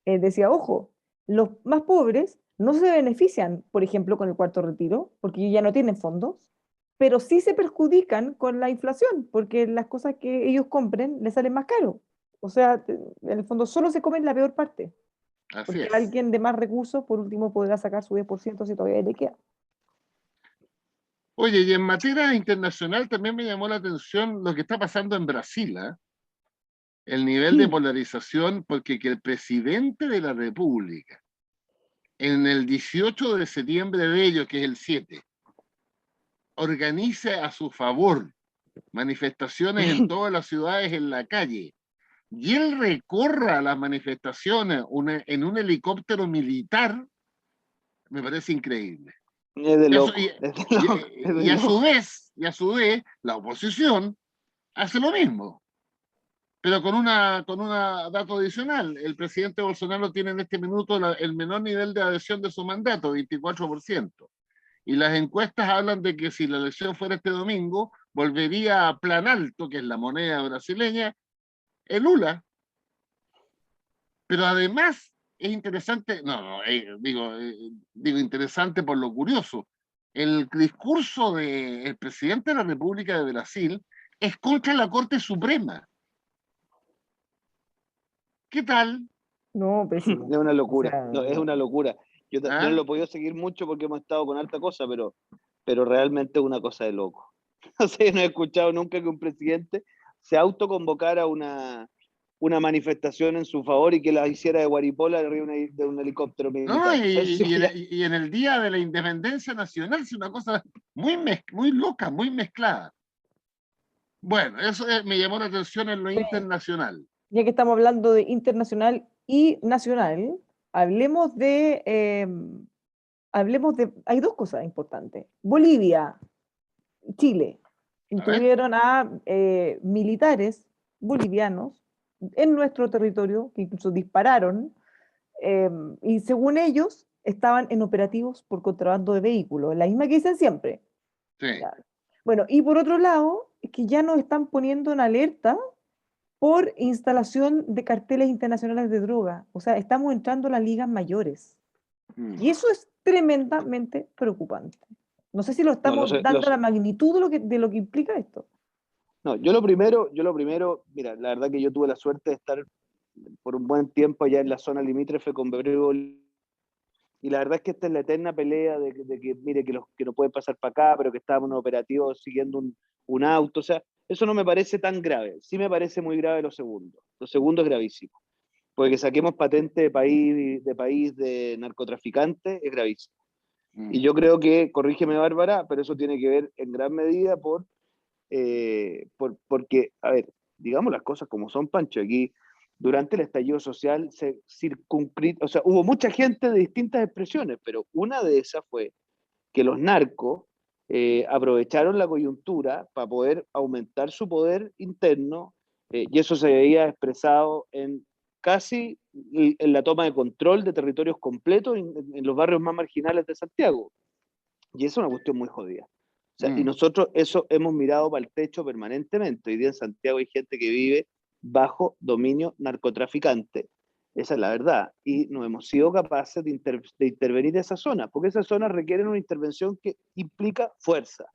Speaker 1: decía, ojo, los más pobres no se benefician, por ejemplo, con el cuarto retiro, porque ellos ya no tienen fondos, pero sí se perjudican con la inflación, porque las cosas que ellos compren les salen más caro. O sea, en el fondo solo se comen la peor parte,
Speaker 2: Así
Speaker 1: porque
Speaker 2: es.
Speaker 1: alguien de más recursos, por último, podrá sacar su 10% si todavía le queda.
Speaker 2: Oye, y en materia internacional también me llamó la atención lo que está pasando en Brasil, ¿eh? el nivel de polarización, porque que el presidente de la República, en el 18 de septiembre de ellos, que es el 7, organice a su favor manifestaciones en todas las ciudades en la calle, y él recorra las manifestaciones en un helicóptero militar, me parece increíble.
Speaker 3: Es de
Speaker 2: Y a,
Speaker 3: loco,
Speaker 2: su, y-
Speaker 3: es de
Speaker 2: y-
Speaker 3: loco, es de
Speaker 2: y a
Speaker 3: loco.
Speaker 2: su vez, la oposición hace lo mismo, pero con una dato adicional. El presidente Bolsonaro tiene en este minuto el menor nivel de adhesión de su mandato, 24%. Y las encuestas hablan de que si la elección fuera este domingo, volvería a Planalto, que es la moneda brasileña, el Lula. Pero además es interesante, digo interesante por lo curioso, el discurso del presidente de la República de Brasil es contra la Corte Suprema. ¿Qué tal?
Speaker 1: No, pésimo.
Speaker 3: Es una
Speaker 1: O
Speaker 3: locura,
Speaker 1: sea,
Speaker 3: no, es una locura. Yo no
Speaker 2: ¿Ah?
Speaker 3: lo he podido seguir mucho porque hemos estado con alta cosa, pero realmente es una cosa de loco. O sea, no he escuchado nunca que un presidente se autoconvocara una manifestación en su favor y que la hiciera de Guaripola arriba de un helicóptero
Speaker 2: ¿No?
Speaker 3: militar. O sea, sí, ya.
Speaker 2: Y en el Día de la Independencia Nacional es una cosa muy loca, muy mezclada. Bueno, eso me llamó la atención en lo internacional.
Speaker 1: ya que estamos hablando de internacional y nacional, hablemos hay dos cosas importantes. Bolivia, Chile,
Speaker 2: A ver,
Speaker 1: tuvieron a militares bolivianos en nuestro territorio, que incluso dispararon, eh, y según ellos estaban en operativos por contrabando de vehículos, la misma que dicen siempre.
Speaker 2: sí.
Speaker 1: Ya. Bueno, y por otro lado, es que ya nos están poniendo en alerta por instalación de carteles internacionales de droga. O sea, estamos entrando a las ligas mayores. Y eso es tremendamente preocupante. No sé si lo
Speaker 3: No,
Speaker 1: estamos dando la magnitud de lo que implica esto.
Speaker 3: no, yo lo primero, mira, la verdad que yo tuve la suerte de estar por un buen tiempo allá en la zona limítrofe con Bebrego, y la verdad es que esta es la eterna pelea de que, mire, que no pueden pasar para acá, pero que estábamos en un operativo siguiendo un auto, o sea, eso no me parece tan grave, sí me parece muy grave lo segundo es gravísimo, porque que saquemos patente de país de narcotraficantes es gravísimo. Y yo creo que, corrígeme Bárbara, pero eso tiene que ver en gran medida porque, a ver, digamos las cosas como son, Pancho, aquí durante el estallido social o sea, hubo mucha gente de distintas expresiones, pero una de esas fue que los narcos aprovecharon la coyuntura para poder aumentar su poder interno, y eso se veía expresado casi en la toma de control de territorios completos en los barrios más marginales de Santiago. Y eso es una cuestión muy jodida. O sea, y nosotros eso hemos mirado para el techo permanentemente. Hoy día en Santiago hay gente que vive bajo dominio narcotraficante. Esa es la verdad. Y no hemos sido capaces de intervenir en esa zona, porque esas zonas requieren una intervención que implica fuerza.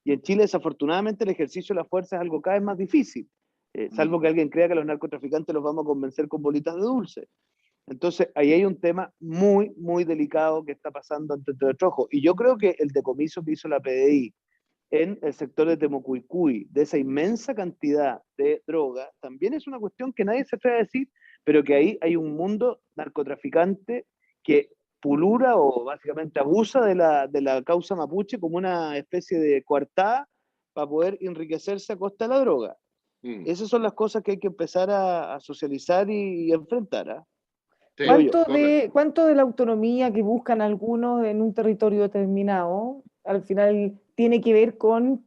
Speaker 3: Y en Chile, desafortunadamente, el ejercicio de la fuerza es algo cada vez más difícil, salvo que alguien crea que los narcotraficantes los vamos a convencer con bolitas de dulce. Entonces, ahí hay un tema muy, muy delicado que está pasando ante nuestros ojos. Y yo creo que el decomiso que hizo la PDI en el sector de Temucuicui, de esa inmensa cantidad de droga, también es una cuestión que nadie se atreve a decir, pero que ahí hay un mundo narcotraficante que pulula o básicamente abusa de la causa mapuche como una especie de coartada para poder enriquecerse a costa de la droga. Esas son las cosas que hay que empezar a socializar y enfrentar, ¿eh?
Speaker 2: Sí,
Speaker 3: Creo yo.
Speaker 1: ¿Cuánto de la autonomía que buscan algunos en un territorio determinado al final tiene que ver con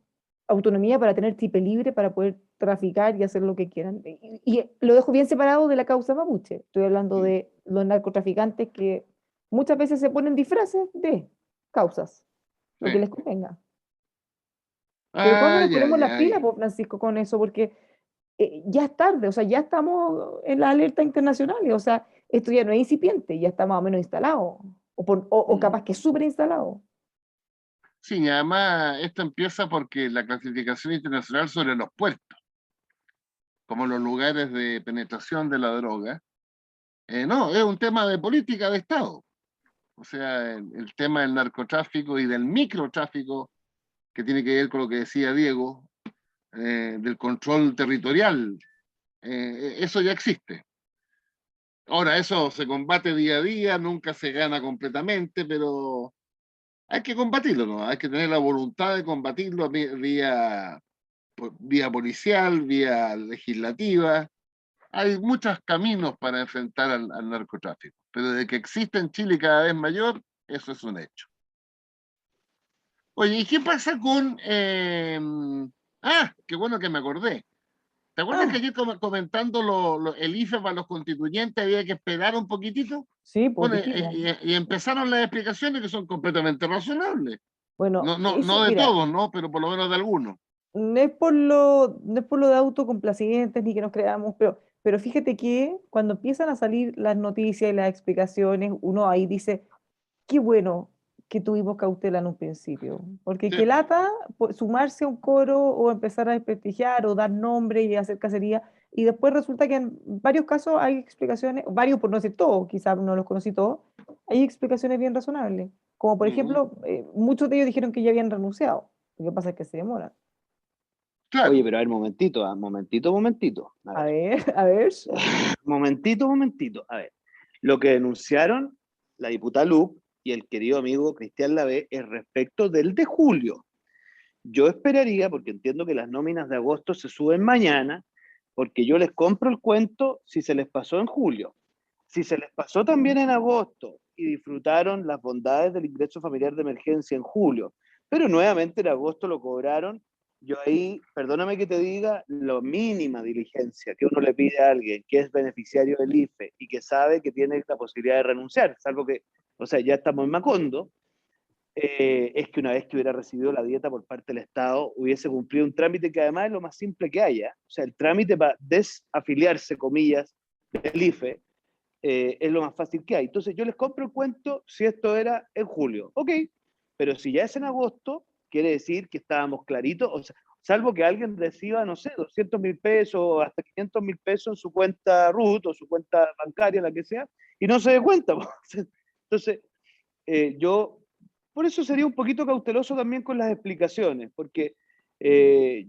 Speaker 1: autonomía para tener tipe libre, para poder traficar y hacer lo que quieran? Y lo dejo bien separado de la causa mapuche. Estoy hablando de los narcotraficantes que muchas veces se ponen disfraces de causas, lo que
Speaker 2: sí.
Speaker 1: les convenga. Pero ¿cuándo nos
Speaker 2: Ay,
Speaker 1: ponemos
Speaker 2: ay,
Speaker 1: las pilas,
Speaker 2: ay.
Speaker 1: po, Francisco, con eso? Porque ya es tarde, o sea, ya estamos en la alerta internacional, o sea, esto ya no es incipiente, ya está más o menos instalado, o capaz que súper instalado.
Speaker 2: Sí, y además esto empieza porque la clasificación internacional sobre los puertos, como los lugares de penetración de la droga, no, es un tema de política de Estado. O sea, el tema del narcotráfico y del microtráfico, que tiene que ver con lo que decía Diego, del control territorial Eso ya existe. Ahora, eso se combate día a día, nunca se gana completamente, pero hay que combatirlo, ¿no? Hay que tener la voluntad de combatirlo vía policial, vía legislativa. Hay muchos caminos para enfrentar al narcotráfico, pero de que existe en Chile cada vez mayor, eso es un hecho. Oye, ¿y qué pasa con... qué bueno que me acordé. ¿Te acuerdas que ayer comentando el IFE para los constituyentes había que esperar un poquitito?
Speaker 1: Sí, pues
Speaker 2: Bueno,
Speaker 1: dijimos.
Speaker 2: y empezaron las explicaciones que son completamente razonables.
Speaker 1: Bueno, eso,
Speaker 2: No de
Speaker 1: mira,
Speaker 2: todos, ¿no? Pero por lo menos de algunos.
Speaker 1: no es por lo de autocomplacientes ni que nos creamos, pero fíjate que cuando empiezan a salir las noticias y las explicaciones, uno ahí dice, qué bueno que tuvimos cautela en un principio, porque
Speaker 2: Sí,
Speaker 1: qué lata sumarse a un coro o empezar a desprestigiar o dar nombre y hacer cacería, y después resulta que en varios casos hay explicaciones, varios por no decir todos, quizás no los conocí todos, hay explicaciones bien razonables, como por
Speaker 2: ujú,
Speaker 1: ejemplo, muchos de ellos dijeron que ya habían renunciado, lo que pasa es que se demoran.
Speaker 3: Oye,
Speaker 2: claro.
Speaker 3: pero a ver, momentito, momentito.
Speaker 1: A ver, a ver.
Speaker 3: Momentito. A ver, lo que denunciaron la diputada Luc y el querido amigo Cristian Lavé es respecto del de julio. Yo esperaría, porque entiendo que las nóminas de agosto se suben mañana, porque yo les compro el cuento si se les pasó en julio. Si se les pasó también en agosto y disfrutaron las bondades del ingreso familiar de emergencia en julio, pero nuevamente en agosto lo cobraron, yo ahí, perdóname que te diga, la mínima diligencia que uno le pide a alguien que es beneficiario del IFE y que sabe que tiene la posibilidad de renunciar, salvo que, o sea, ya estamos en Macondo, es que una vez que hubiera recibido la dieta por parte del Estado, hubiese cumplido un trámite que además es lo más simple que haya. O sea, el trámite para desafiliarse, comillas, del IFE, es lo más fácil que hay. Entonces yo les compro el cuento si esto era en julio. Ok, pero si ya es en agosto, quiere decir que estábamos claritos, o sea, salvo que alguien reciba, no sé, 200.000 pesos o hasta 500.000 pesos en su cuenta RUT o su cuenta bancaria, la que sea, y no se dé cuenta. Entonces, yo por eso sería un poquito cauteloso también con las explicaciones, porque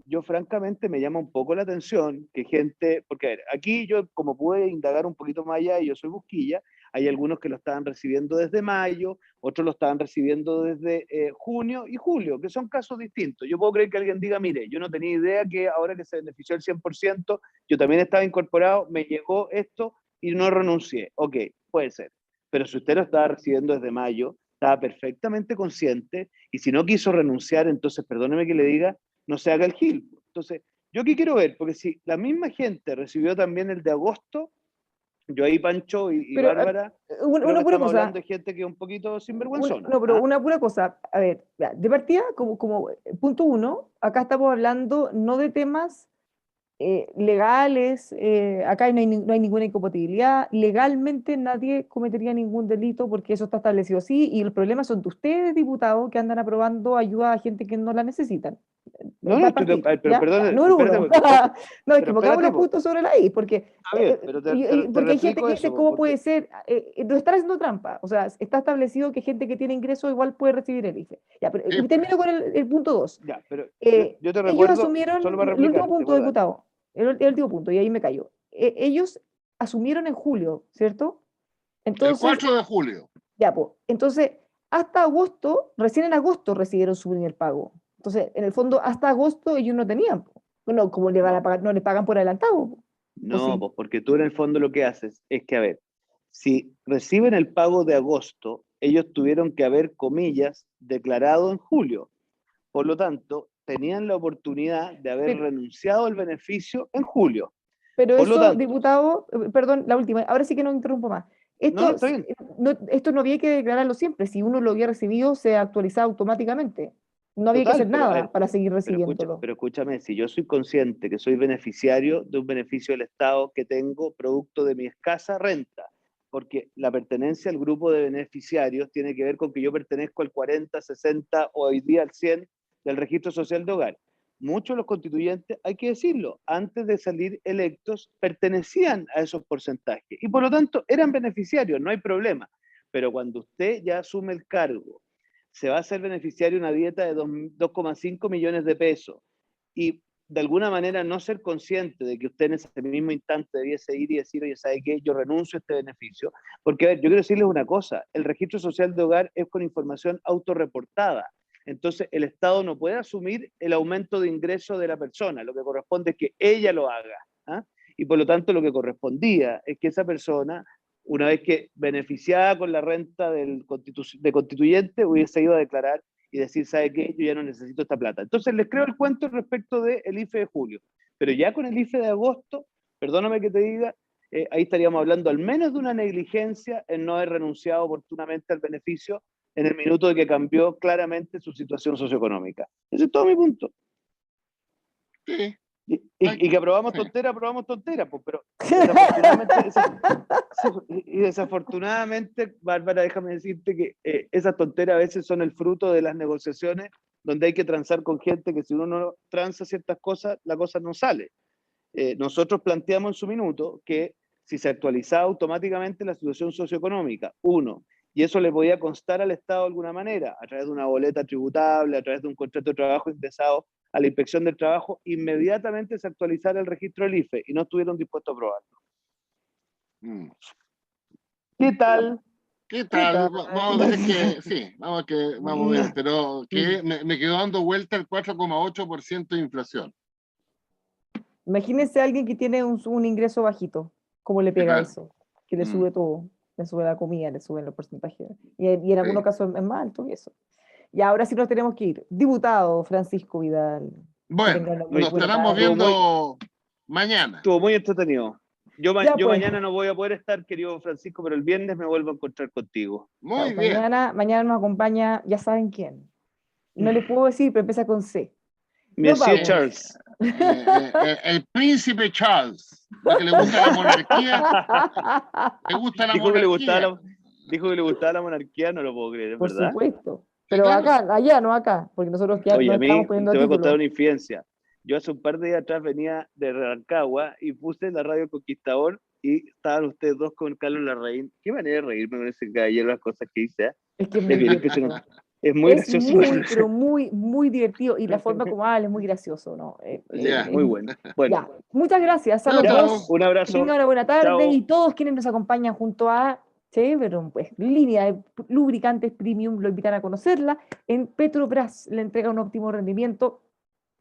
Speaker 3: yo francamente me llama un poco la atención que gente, porque a ver, aquí yo como pude indagar un poquito más allá y yo soy Busquilla, hay algunos que lo estaban recibiendo desde mayo, otros lo estaban recibiendo desde junio y julio, que son casos distintos. Yo puedo creer que alguien diga, mire, yo no tenía idea que ahora que se benefició el 100%, yo también estaba incorporado, me llegó esto y no renuncié. Ok, puede ser. Pero si usted lo estaba recibiendo desde mayo, estaba perfectamente consciente y si no quiso renunciar, entonces perdóneme que le diga, no se haga el gil. Entonces, yo aquí quiero ver, porque si la misma gente recibió también el de agosto, yo ahí, Pancho y
Speaker 1: Pero
Speaker 3: Bárbara, creo
Speaker 1: una
Speaker 3: que
Speaker 1: pura
Speaker 3: estamos
Speaker 1: cosa,
Speaker 3: hablando de gente que es un poquito sinvergüenzona.
Speaker 1: no, pero
Speaker 3: ¿Ah?
Speaker 1: una pura cosa, a ver, ya, de partida, como punto uno, acá estamos hablando no de temas legales, acá no hay ninguna incompatibilidad, legalmente nadie cometería ningún delito porque eso está establecido así y el problema son de ustedes, diputados, que andan aprobando ayuda a gente que no la necesitan.
Speaker 3: No,
Speaker 1: Para partir,
Speaker 3: pero
Speaker 1: ¿ya? Ya,
Speaker 3: perdón,
Speaker 1: número
Speaker 3: espérate,
Speaker 1: uno. No, es
Speaker 3: pero
Speaker 1: que pongamos
Speaker 3: espérate,
Speaker 1: los puntos sobre la I, porque,
Speaker 3: está bien, pero te
Speaker 1: porque hay gente
Speaker 3: replico
Speaker 1: que dice,
Speaker 3: eso,
Speaker 1: ¿cómo puede
Speaker 3: porque,
Speaker 1: ser? No está haciendo trampa. O sea, está establecido que gente que tiene ingresos igual puede recibir el IFE. Ya, pero
Speaker 2: Sí,
Speaker 1: y
Speaker 2: pues.
Speaker 1: termino con el punto dos.
Speaker 3: ya, pero yo te
Speaker 1: Ellos
Speaker 3: recuerdo, solo
Speaker 1: asumieron,
Speaker 3: para
Speaker 1: el último
Speaker 3: replicarte,
Speaker 1: punto,
Speaker 3: pues dale.
Speaker 1: diputado, el último punto, y ahí me callo. Ellos asumieron en julio, ¿cierto?
Speaker 2: El
Speaker 1: Entonces,
Speaker 2: 4 de julio.
Speaker 1: ya, pues, entonces, hasta agosto, recién en agosto recibieron su primer pago. Entonces, en el fondo, hasta agosto ellos no tenían, po. Bueno, ¿cómo le van a
Speaker 3: No.
Speaker 1: pagar? No le pagan por adelantado, po. ¿O
Speaker 3: No,
Speaker 1: sí?
Speaker 3: pues porque tú en el fondo lo que haces es que, a ver, si reciben el pago de agosto, ellos tuvieron que haber, comillas, declarado en julio. Por lo tanto, tenían la oportunidad de haber
Speaker 1: Pero,
Speaker 3: renunciado al beneficio en julio.
Speaker 1: pero
Speaker 3: Por lo
Speaker 1: eso,
Speaker 3: tanto,
Speaker 1: diputado, perdón, la última, ahora sí que no interrumpo más.
Speaker 3: no, está bien.
Speaker 1: Esto no había que declararlo siempre. Si uno lo había recibido, se actualizaba automáticamente. No había que hacer
Speaker 3: Total, pero a
Speaker 1: nada
Speaker 3: ver,
Speaker 1: para seguir recibiéndolo.
Speaker 3: pero escúchame, si yo soy consciente que soy beneficiario de un beneficio del Estado que tengo producto de mi escasa renta, porque la pertenencia al grupo de beneficiarios tiene que ver con que yo pertenezco al 40, 60 o hoy día al 100 del registro social de hogar. Muchos de los constituyentes, hay que decirlo, antes de salir electos pertenecían a esos porcentajes y por lo tanto eran beneficiarios, no hay problema. Pero cuando usted ya asume el cargo, se va a hacer beneficiario una dieta de 2,5 millones de pesos y de alguna manera no ser consciente de que usted en ese mismo instante debiese ir y decir, oye, ¿sabe qué? Yo renuncio a este beneficio. Porque, a ver, yo quiero decirles una cosa, el registro social de hogar es con información autorreportada. Entonces, el Estado no puede asumir el aumento de ingreso de la persona, lo que corresponde es que ella lo haga. ¿Ah? Y por lo tanto, lo que correspondía es que esa persona, una vez que beneficiada con la renta de constituyente, hubiese ido a declarar y decir, ¿sabe qué? Yo ya no necesito esta plata. Entonces les creo el cuento respecto del IFE de julio. Pero ya con el IFE de agosto, perdóname que te diga, ahí estaríamos hablando al menos de una negligencia en no haber renunciado oportunamente al beneficio en el minuto de que cambió claramente su situación socioeconómica. Ese es todo mi punto.
Speaker 2: Sí.
Speaker 3: Y que aprobamos tontera, pues, pero desafortunadamente, Bárbara, déjame decirte que esas tonteras a veces son el fruto de las negociaciones donde hay que transar con gente que si uno no transa ciertas cosas, la cosa no sale. Nosotros planteamos en su minuto que si se actualizaba automáticamente la situación socioeconómica, uno, y eso le podía constar al Estado de alguna manera, a través de una boleta tributable, a través de un contrato de trabajo ingresado a la Inspección del Trabajo, inmediatamente se actualizara el registro del IFE y no estuvieron dispuestos a aprobarlo.
Speaker 2: Mm.
Speaker 3: ¿Qué tal?
Speaker 2: ¿Qué tal? Vamos a ver que sí, vamos a ver, pero que me quedó dando vuelta el 4,8% de inflación.
Speaker 1: Imagínense a alguien que tiene un ingreso bajito, ¿cómo le pega
Speaker 2: Claro.
Speaker 1: eso? Que le sube todo, le sube la comida, le suben los porcentajes. Y en algunos casos es más alto que eso. Y ahora sí nos tenemos que ir. Diputado Francisco Vidal.
Speaker 2: Bueno, nos estaremos viendo mañana.
Speaker 3: Estuvo muy entretenido. Yo
Speaker 1: Ya, pues.
Speaker 3: mañana no voy a poder estar, querido Francisco, pero el viernes me vuelvo a encontrar contigo.
Speaker 2: Muy bien.
Speaker 1: Mañana nos acompaña, ya saben quién. No les puedo decir, pero empieza con C.
Speaker 3: Monsieur Charles.
Speaker 2: El príncipe Charles. Porque le gusta la monarquía. Le gusta la
Speaker 3: Dijo
Speaker 2: monarquía.
Speaker 3: Dijo que le gustaba la monarquía, no lo puedo creer,
Speaker 1: Por
Speaker 3: ¿verdad?
Speaker 1: supuesto. Pero claro. Acá, allá, no acá, porque nosotros ya
Speaker 3: Oye,
Speaker 1: no
Speaker 3: a mí
Speaker 1: estamos poniendo
Speaker 3: te voy a
Speaker 1: títulos.
Speaker 3: contar una infidencia. Yo hace un par de días atrás venía de Rancagua y puse la radio Conquistador y estaban ustedes dos con Carlos Larraín. Qué manera de reírme con ese caballero, las cosas que hice.
Speaker 1: Es que es
Speaker 3: bien impresionante. Es muy gracioso.
Speaker 1: Pero muy divertido. Y la forma como habla es muy gracioso, ¿no?
Speaker 3: Muy bueno.
Speaker 1: Ya. Muchas gracias a los dos.
Speaker 3: Un abrazo.
Speaker 1: Que tengan una buena tarde.
Speaker 3: Chao.
Speaker 1: Y todos quienes nos acompañan junto a Chevron, pues, línea de lubricantes premium, lo invitan a conocerla. En Petrobras le entrega un óptimo rendimiento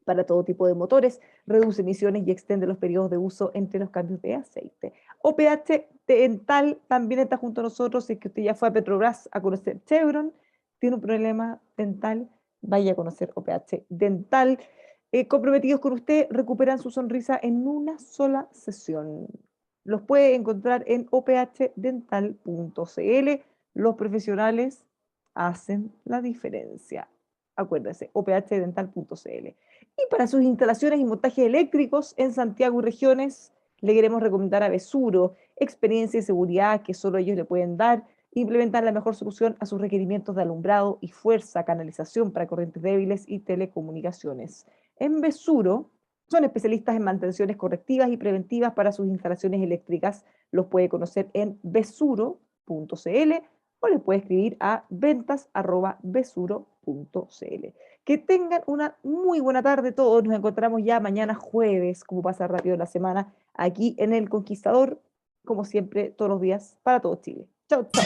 Speaker 1: para todo tipo de motores, reduce emisiones y extiende los periodos de uso entre los cambios de aceite. OPH Dental también está junto a nosotros. Si es que usted ya fue a Petrobras a conocer Chevron, tiene un problema dental, vaya a conocer OPH Dental. Comprometidos con usted, recuperan su sonrisa en una sola sesión. Los puede encontrar en ophdental.cl. Los profesionales hacen la diferencia. Acuérdense, ophdental.cl. Y para sus instalaciones y montajes eléctricos en Santiago y regiones, le queremos recomendar a Vesuro, experiencia y seguridad que solo ellos le pueden dar, implementar la mejor solución a sus requerimientos de alumbrado y fuerza, canalización para corrientes débiles y telecomunicaciones. En Vesuro son especialistas en mantenciones correctivas y preventivas para sus instalaciones eléctricas. Los puede conocer en vesuro.cl o les puede escribir a ventas@vesuro.cl. Que tengan una muy buena tarde todos. Nos encontramos ya mañana jueves, como pasa rápido la semana, aquí en El Conquistador, como siempre, todos los días, para todo Chile. Chao, chao.